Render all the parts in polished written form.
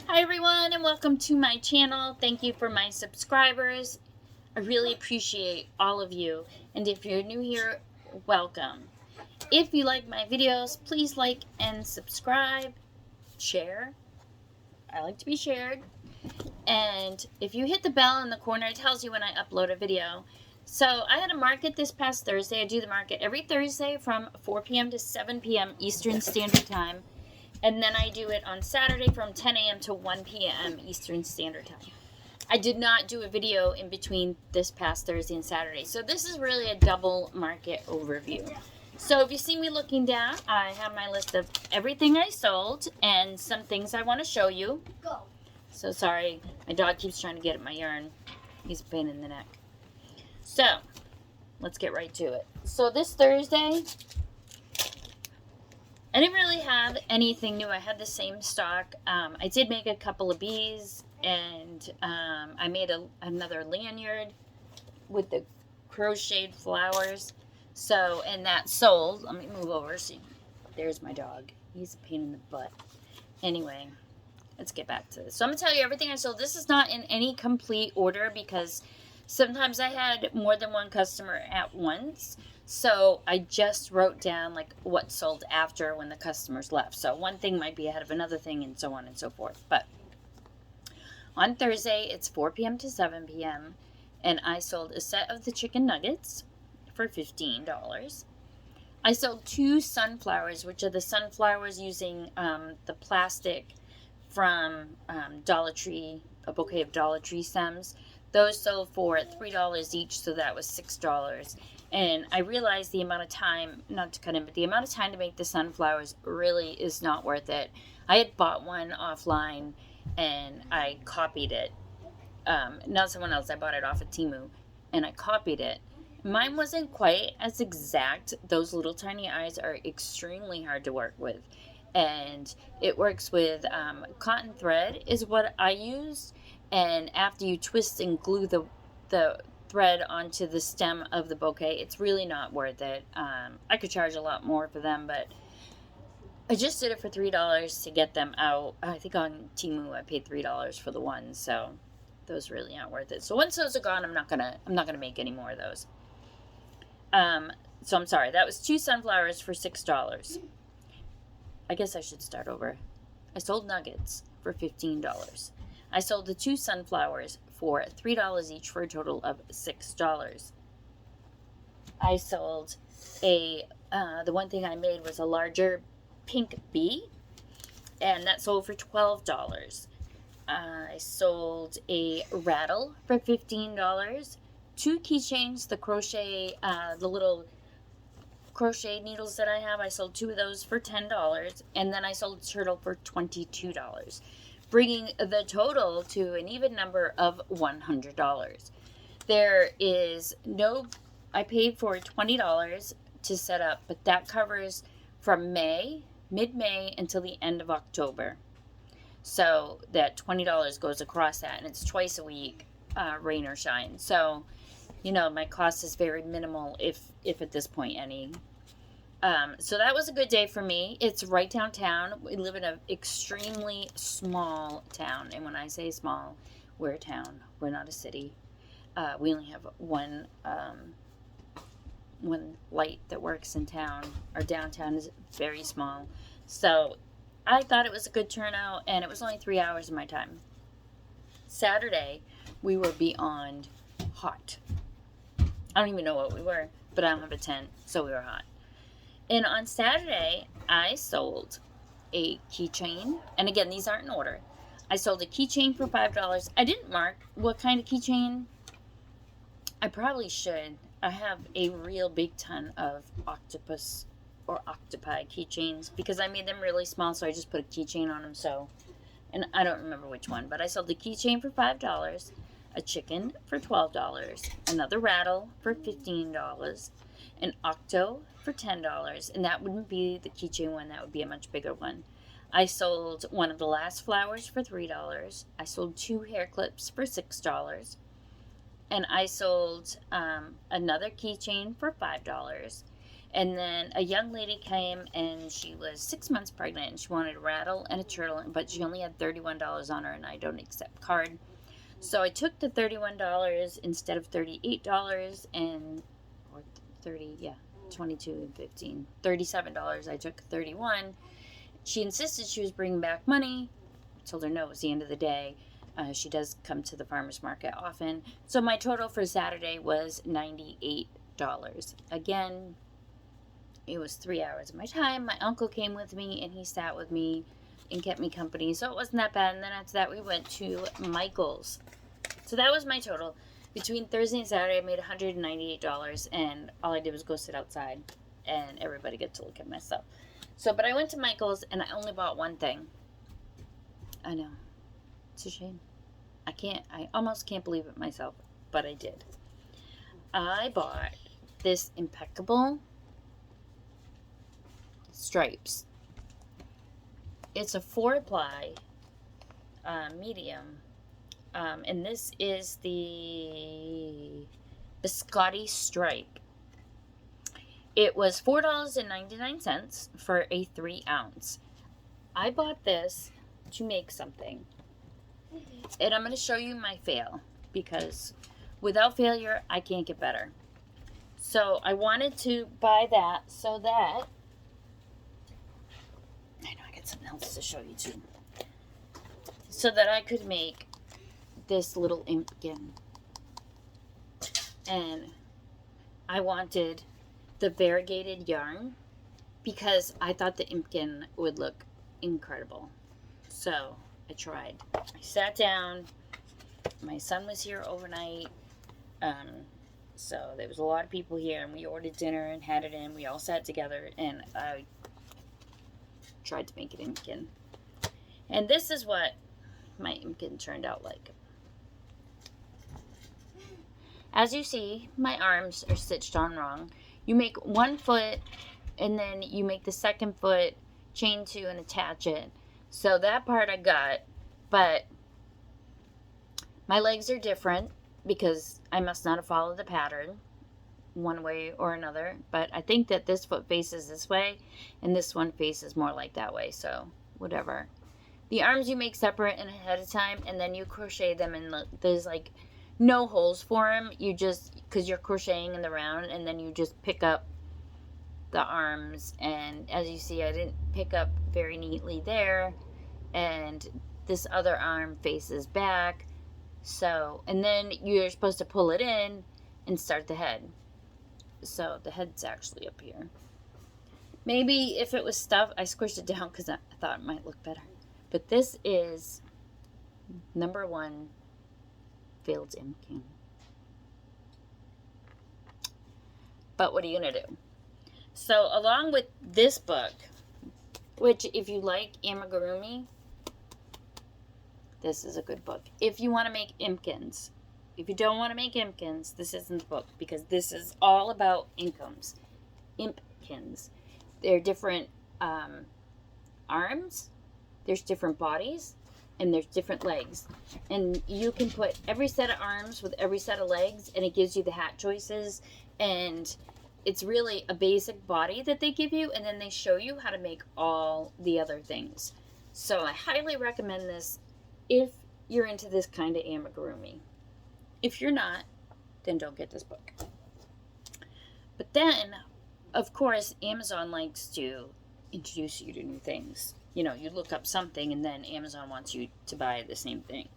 Hi everyone and welcome to my channel. Thank you for my subscribers. I really appreciate all of you, and if you're new here, welcome. If you like my videos, please like and subscribe, share. I like to be shared. And if you hit the bell in the corner, it tells you when I upload a video. So I had a market this past Thursday. I do the market every Thursday from 4 p.m. to 7 p.m. Eastern Standard Time. And then I do it on Saturday from 10 a.m. to 1 p.m. Eastern Standard Time. I did not do a video in between this past Thursday and Saturday. So this is really a double market overview. So if you see me looking down, I have my list of everything I sold and some things I want to show you. Go. So sorry, my dog keeps trying to get at my yarn. He's a pain in the neck. So let's get right to it. So this Thursday, I didn't really have anything new. I had the same stock. I did make a couple of bees, and I made another lanyard with the crocheted flowers. So, and that sold. Let me move over. See, there's my dog. He's a pain in the butt. Anyway, let's get back to this. So I'm going to tell you everything I sold. This is not in any complete order because sometimes I had more than one customer at once. So I just wrote down like what sold after when the customers left. So one thing might be ahead of another thing and so on and so forth. But on Thursday, it's 4 p.m. to 7 p.m. and I sold a set of the chicken nuggets for $15. I sold 2 sunflowers, which are the sunflowers using the plastic from Dollar Tree, a bouquet of Dollar Tree stems. Those sold for $3 each, so that was $6. And I realized the amount of time, not to cut in, but the amount of time to make the sunflowers really is not worth it. I had bought one offline and I copied it. Not someone else, I bought it off of Temu and I copied it. Mine wasn't quite as exact. Those little tiny eyes are extremely hard to work with. And it works with cotton thread is what I used. And after you twist and glue the thread onto the stem of the bouquet, it's really not worth it. I could charge a lot more for them, but I just did it for $3 to get them out. I think on Temu I paid $3 for the one, so those really aren't worth it. So once those are gone, I'm not gonna make any more of those. So I'm sorry. That was 2 sunflowers for $6. I guess I should start over. I sold nuggets for $15. I sold the 2 sunflowers for $3 each for a total of $6. I sold the one thing I made was a larger pink bee, and that sold for $12. I sold a rattle for $15. 2 keychains, the little crochet needles that I have, I sold 2 of those for $10, and then I sold a turtle for $22, bringing the total to an even number of $100. There is no, I paid for $20 to set up, but that covers from mid-May until the end of October. So that $20 goes across that, and it's twice a week, rain or shine. So, my cost is very minimal, if at this point any. So that was a good day for me. It's right downtown. We live in an extremely small town, and when I say small, we're a town. We're not a city. We only have one light that works in town. Our downtown is very small. So I thought it was a good turnout, and it was only 3 hours of my time. Saturday, we were beyond hot. I don't even know what we were, but I don't have a tent, so we were hot. And on Saturday, I sold a keychain. And again, these aren't in order. I sold a keychain for $5. I didn't mark what kind of keychain. I probably should. I have a real big ton of octopus or octopi keychains because I made them really small, so I just put a keychain on them. So, and I don't remember which one, but I sold the keychain for $5. A chicken for $12, another rattle for $15, an octo for $10, and that wouldn't be the keychain one, that would be a much bigger one. I sold one of the last flowers for $3. I sold 2 hair clips for $6, and I sold another keychain for $5, And then a young lady came and she was 6 months pregnant and she wanted a rattle and a turtle, but she only had $31 on her and I don't accept card. So I took the $31 instead of $38 and, or 30, yeah, 22 and 15, $37. I took 31. She insisted she was bringing back money. I told her no, it was the end of the day. She does come to the farmer's market often. So my total for Saturday was $98. Again, it was 3 hours of my time. My uncle came with me and he sat with me and kept me company. So it wasn't that bad. And then after that, we went to Michael's. So that was my total. Between Thursday and Saturday, I made $198. And all I did was go sit outside and everybody get to look at my stuff. So, but I went to Michael's and I only bought one thing. I know. It's a shame. I almost can't believe it myself, but I did. I bought this Impeccable Stripes. It's a 4-ply medium. And this is the Biscotti Stripe. It was $4.99 for a 3 ounce. I bought this to make something. And I'm going to show you my fail, because without failure, I can't get better. So I wanted to buy that so that, I know I got something else to show you too, so that I could make this little Impkin. And I wanted the variegated yarn because I thought the Impkin would look incredible. So I tried. I sat down. My son was here overnight. So there was a lot of people here, and we ordered dinner and had it in. We all sat together, and I tried to make it Impkin. And this is what my Impkin turned out like. As you see, my arms are stitched on wrong. You make one foot, and then you make the second foot, chain 2, and attach it. So that part I got, but my legs are different because I must not have followed the pattern one way or another. But I think that this foot faces this way, and this one faces more like that way, so whatever. The arms you make separate and ahead of time, and then you crochet them, and there's like no holes for them. You just, because you're crocheting in the round, and then you just pick up the arms. And as you see, I didn't pick up very neatly there, and this other arm faces back. So, and then you're supposed to pull it in and start the head. So the head's actually up here. Maybe if it was stuff, I squished it down because I thought it might look better. But this is number 1 failed Impkin. But what are you going to do? So along with this book, which if you like amigurumi, this is a good book. If you want to make Impkins. If you don't want to make Impkins, this isn't the book, because this is all about Impkins. They're different arms, there's different bodies, and there's different legs. And you can put every set of arms with every set of legs, and it gives you the hat choices. And it's really a basic body that they give you, and then they show you how to make all the other things. So I highly recommend this if you're into this kind of amigurumi. If you're not, then don't get this book. But then, of course, Amazon likes to introduce you to new things. You know, you look up something and then Amazon wants you to buy the same thing.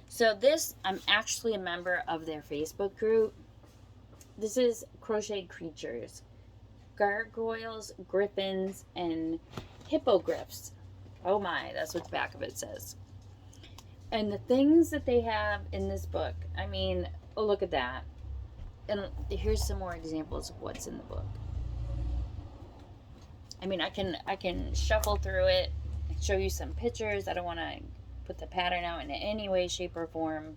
So this, I'm actually a member of their Facebook group. This is Crocheted Creatures. Gargoyles, griffins, and hippogriffs. Oh my, that's what the back of it says. And the things that they have in this book, I mean, oh, look at that. And here's some more examples of what's in the book. I mean, I can shuffle through it and show you some pictures. I don't want to put the pattern out in any way, shape, or form.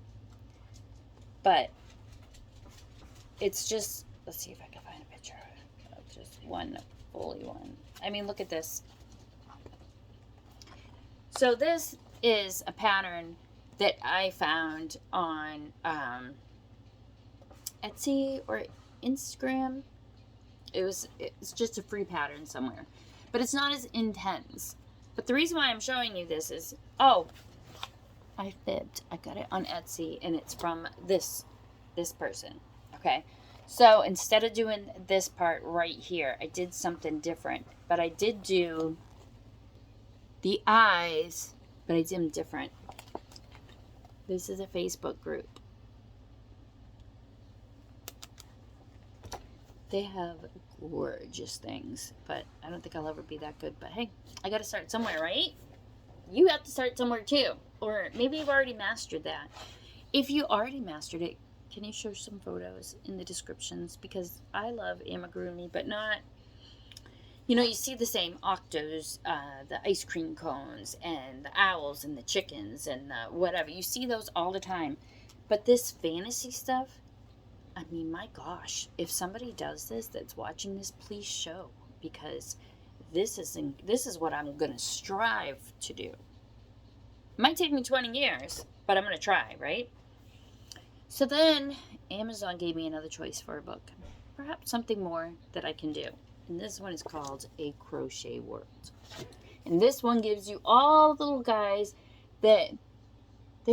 But it's just, let's see if I can find a picture of just one fully one. I mean, look at this. So this is a pattern that I found on Etsy or Instagram. It's just a free pattern somewhere, but it's not as intense. But the reason why I'm showing you this is, oh, I fibbed. I got it on Etsy, and it's from this person. Okay, so instead of doing this part right here, I did something different. But I did do the eyes, but I did them different. This is a Facebook group. They have gorgeous things, but I don't think I'll ever be that good. But hey, I gotta start somewhere, right? You have to start somewhere too. Or maybe you've already mastered that. If you already mastered it, can you show some photos in the descriptions? Because I love amigurumi, but not, you know, you see the same octos, the ice cream cones, and the owls, and the chickens, and the whatever. You see those all the time. But this fantasy stuff, I mean, my gosh, if somebody does this that's watching this, please show. Because this is what I'm going to strive to do. It might take me 20 years, but I'm going to try, right? So then Amazon gave me another choice for a book. Perhaps something more that I can do. And this one is called A Crochet World. And this one gives you all the little guys that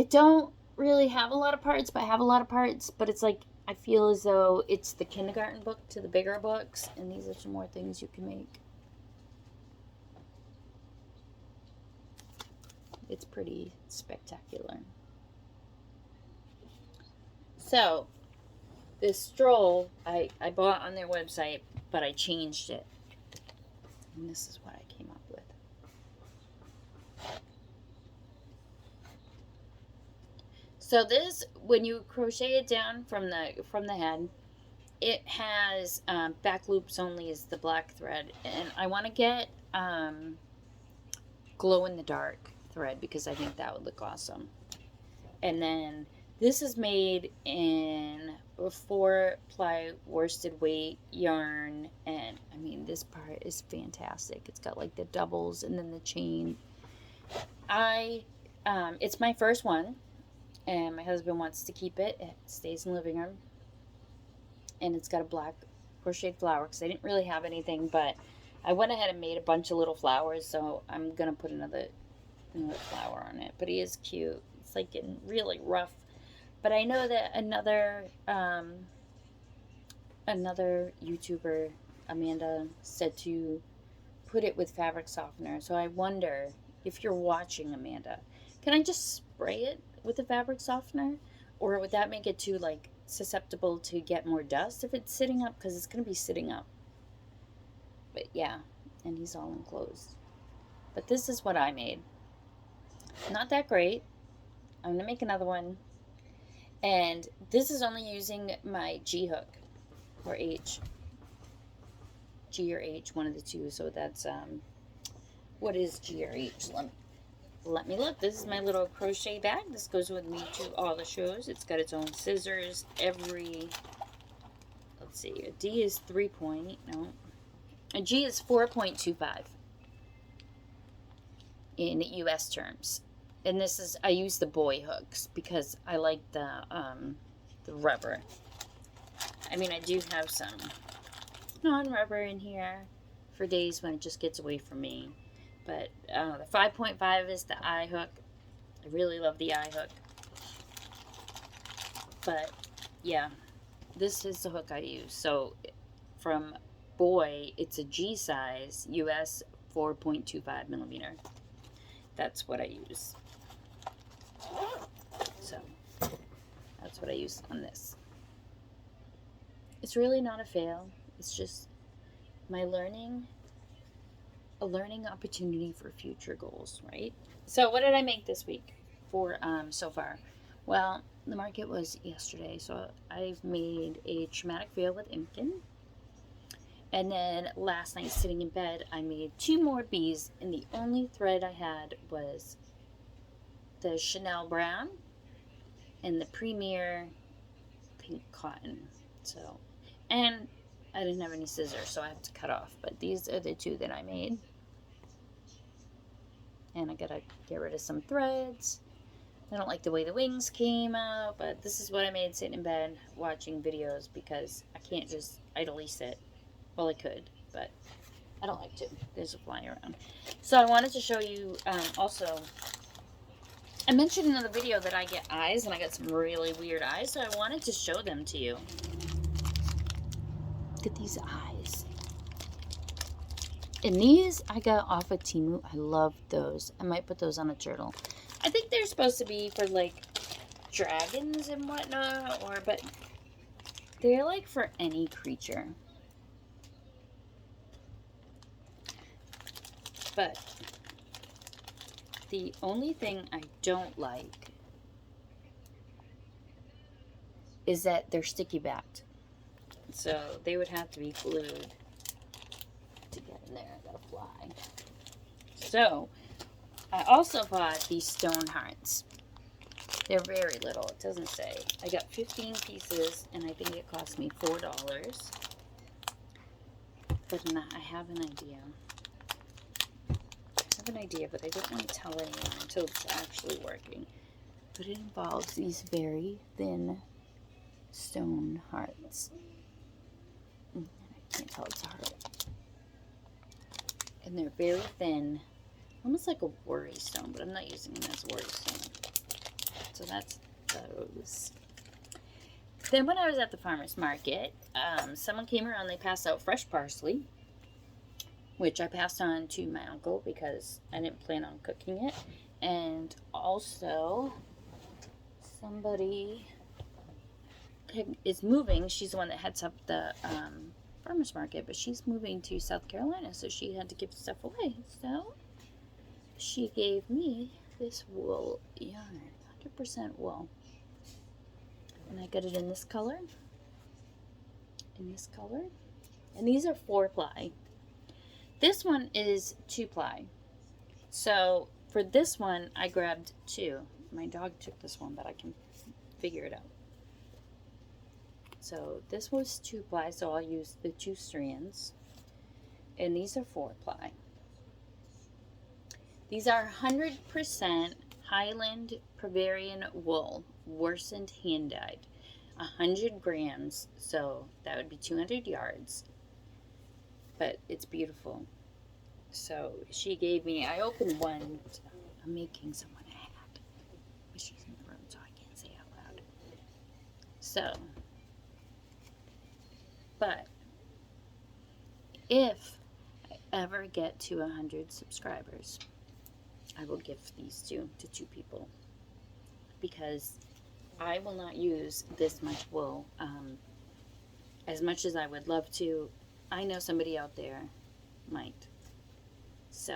don't really have a lot of parts, but have a lot of parts. But it's like, I feel as though it's the kindergarten book to the bigger books. And these are some more things you can make. It's pretty spectacular. So, this stroll I bought on their website, but I changed it. And this is what I came up with. So this, when you crochet it down from the head, it has back loops only is the black thread. And I want to get glow in the dark thread because I think that would look awesome. And then this is made in a 4-ply worsted weight yarn, and I mean this part is fantastic. It's got like the doubles and then the chain. It's my first one, and my husband wants to keep it. It stays in the living room, and it's got a black crocheted flower because I didn't really have anything, but I went ahead and made a bunch of little flowers, so I'm gonna put another flower on it. But he is cute. It's like getting really rough. But I know that another YouTuber, Amanda, said to put it with fabric softener. So I wonder if you're watching, Amanda, can I just spray it with the fabric softener? Or would that make it too like susceptible to get more dust if it's sitting up? Because it's going to be sitting up. But yeah, and he's all enclosed. But this is what I made. Not that great. I'm going to make another one. And this is only using my G hook, or H. G or H, one of the two. So that's, what is G or H? Let me look. This is my little crochet bag. This goes with me to all the shows. It's got its own scissors. Let's see, a D is 3 point, no. A G is 4.25 in US terms. And this is, I use the boy hooks because I like the rubber. I mean, I do have some non-rubber in here for days when it just gets away from me. But the 5.5 is the eye hook. I really love the eye hook. But yeah, this is the hook I use. So from boy, it's a G size, US 4.25 millimeter. That's what I use. So that's what I use on this. It's really not a fail. It's just my a learning opportunity for future goals, right? So what did I make this week for so far? Well, the market was yesterday, so I've made a traumatic veil with Imkin. And then last night, sitting in bed, I made 2 more bees, and the only thread I had was the Chanel brown and the Premier pink cotton. So, and I didn't have any scissors, so I have to cut off. But these are the 2 that I made. And I gotta get rid of some threads. I don't like the way the wings came out, but this is what I made sitting in bed watching videos because I can't just idly sit. Well, I could, but I don't like to. There's a fly around. So I wanted to show you also. I mentioned in the video that I get eyes, and I got some really weird eyes, so I wanted to show them to you. Look at these eyes. And these I got off of Temu. I love those. I might put those on a turtle. I think they're supposed to be for like dragons and whatnot, but they're like for any creature. But the only thing I don't like is that they're sticky backed. So they would have to be glued to get in there. I gotta fly. So I also bought these stone hearts. They're very little. It doesn't say. I got 15 pieces, and I think it cost me $4. But I have an idea. But I don't want to tell anyone until it's actually working. But it involves these very thin stone hearts. I can't tell it's a heart. And they're very thin, almost like a worry stone, but I'm not using them as a worry stone. So that's those. Then when I was at the farmer's market, someone came around, they passed out fresh parsley, which I passed on to my uncle because I didn't plan on cooking it. And also, somebody is moving. She's the one that heads up the farmer's market, but she's moving to South Carolina, so she had to give stuff away. So she gave me this wool yarn, 100% wool. And I got it in this color, and these are 4-ply. This one is 2-ply. So for this one, I grabbed 2. My dog took this one, but I can figure it out. So this was 2-ply, so I'll use the 2 strands. And these are 4-ply. These are 100% Highland Bavarian wool, worsened hand-dyed. 100 grams, so that would be 200 yards. But it's beautiful. So she gave me, I opened one. I'm making someone a hat. But she's in the room, so I can't say out loud. So, but if I ever get to 100 subscribers, I will give these to 2 people. Because I will not use this much wool as much as I would love to. I know somebody out there might. So,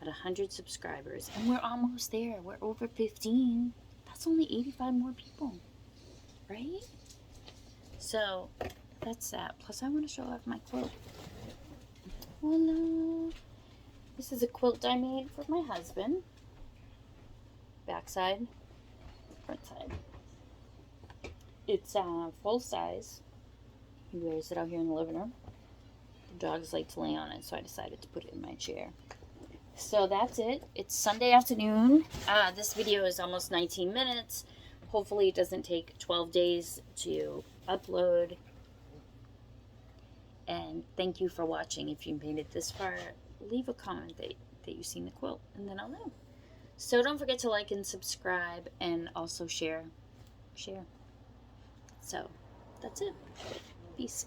at 100 subscribers, and we're almost there. We're over 15. That's only 85 more people, right? So, that's that. Plus, I want to show off my quilt. Voila! This is a quilt I made for my husband. Backside, front side. It's full size. He wears it out here in the living room. The dogs like to lay on it, so I decided to put it in my chair. So that's it. It's Sunday afternoon. This video is almost 19 minutes. Hopefully it doesn't take 12 days to upload. And thank you for watching. If you made it this far, leave a comment that you've seen the quilt, and then I'll know. So don't forget to like and subscribe, and also share. So that's it. Peace.